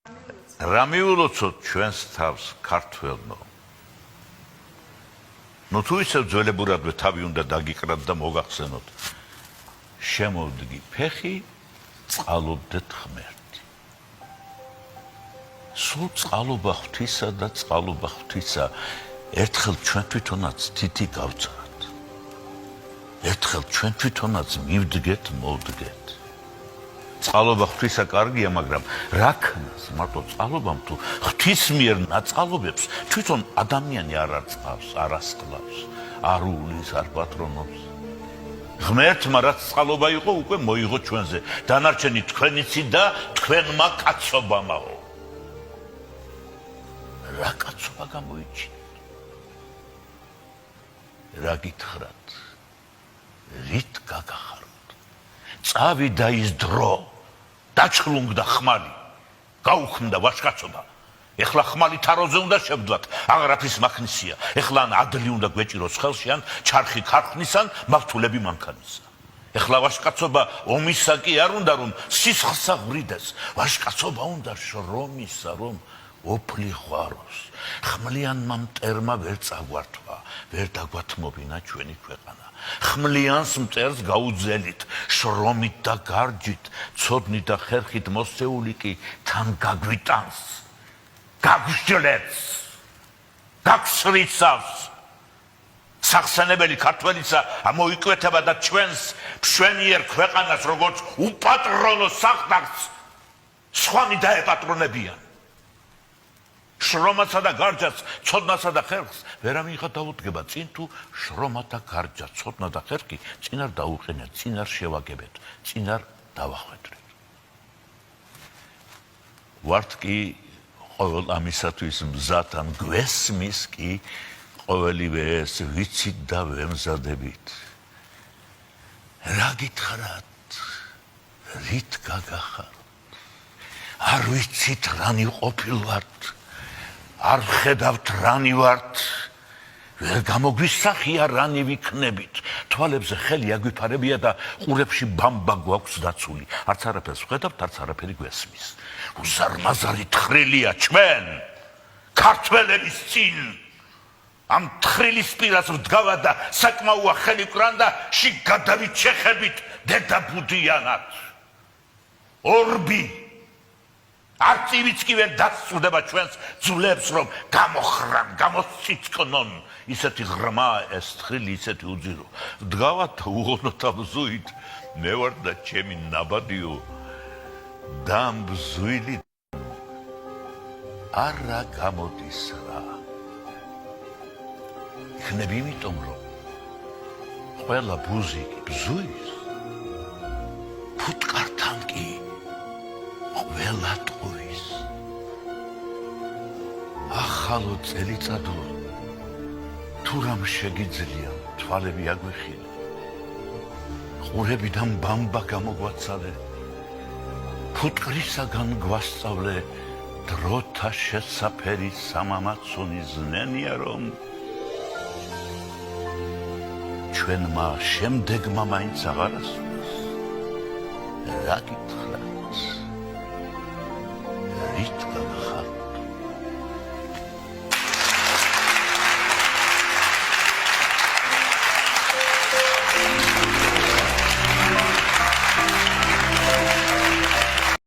რა მიულოცოთ ჩვენს თავს ქართველნო? ნუ თუ ისევ ძველებურადვე თავი უნდა დაგიკრათ და მოგახსენოთ. შემოვდგი ფეხი, წყალობდეთ ღმერთი. სულ წყალობა ღვთისა და წყალობა ღვთისა ერთხელ ჩვენ თვითონაც თითი გავცრათ. ერთხელ ჩვენ თვითონაც მივდგეთ, მოვდგეთ. წყალობა ღვთისა კარგია, მაგრამ რა ქნას მარტო წყალობამ თუ ღვთის მიერ ნაწყალობებს თვითონ ადამიანი არ არწყავს, არ ასკლავს, არ უვლის, არ პატრონობს. ღმერთმა რაც წყალობა იყო, უკვე მოიღო ჩვენზე. დანარჩენი თქვენიცი და თქვენმა კაცობამაო. რა კაცობა გამოიჩინეთ? რა გითხრათ? რით გაგახაროთ? წავიდა ის დრო, დაჩხლუნგდა ხმალი, გაუქმდა ვაჟკაცობა. ეხლა ხმალი თაროზე უნდა შევდვათ, აღრაფის მახნისია. ეხლა ან ადლი უნდა გვეჭიროს ხელში, ან ჩარხი ქარხნის, ან მავთულები მანქანისა. ეხლა ვაჟკაცობა ომისა კი არ უნდა, რომ სისხლსა ვრიდეს. ვაჟკაცობა უნდა შრომისა, რომ ოფლი ღვაროს. ხმლიანმა მტერმა ვერ წაგვართვა, ვერ დაგვათმობინა ჩვენი ქვეყანა. ხმლიანს მტერს გაუძელით, შრომით და გარჯით, ცოდნით და ხერხით მოსწეული კი თან გაგვიტანს, გაგსჯლებს, გაგსრიცავს. სახსენებელი ქართველისა ამოიკვეთება და ჩვენს მშვენიერ ქვეყანას როგორც უპატრონო სახტაკს სხვანი დაეპატრონებიან. შრომასა და გარჯაც, ცოდნასა და ხერხს ვერ ამიღა დაუდგება წინ თუ შრომა და გარჯა, ცოდნა და ხერხი წინ არ დაუყენეთ, წინ არ შევაგებეთ, წინ არ დავახვედრეთ. ვართ კი ყოველ ამისათვის მზად ან გვესმის კი ყოველივე ეს ვიცით და ვემზადებით. რა გითხრათ? რით გაგახაროთ? არ ვიცით რანი ყოფილვართ, არ ვხედავთ რანი ვართ, ვერ გამოგვისახია რანი ვიქნებით. თვალებზე ხელი აგვიფარებია და ყურებში ბამბა გვაქვს დაცული. არც არაფერს ვხედავთ, არც არაფერი გვესმის. უზარმაზარი თხრილია ჩვენ, ქართველების წინ. ამ თხრილის პირას ვდგავა და საკმაოა ხელი ვკრან და შიგ გადავიჩეხებით დედაბუდიანად. ორბი არც ივიც კი ვერ დასწრდება ჩვენს ძვლებს, რომ გამოხრან, გამოციცკნონ. ისეთი ღრმა ეს თხრილი, ისეთი უძირო. ვდგავათ და უღონოთ ამ ზუით, მე ვარ და ჩემი ნაბადიო დამბზვილი არა გამოდის რა. იქნებ იმიტომ, რომ ყველა ბუზი ბზუის, ფუტკართან კი ყველა ტყუის. ახალო წელიწადო თუ რამ შეგიძლია, თვალები აგვიხილე, ყურებიდან ბამბა გამოგვაცალე, ფუტკრისაგან გვასწავლე, დროთა შესაფერი სამამაცონი ზნენია, რომ ჩვენმა შემდეგმა მაინც აღარ ასულას. რა გითხრათ?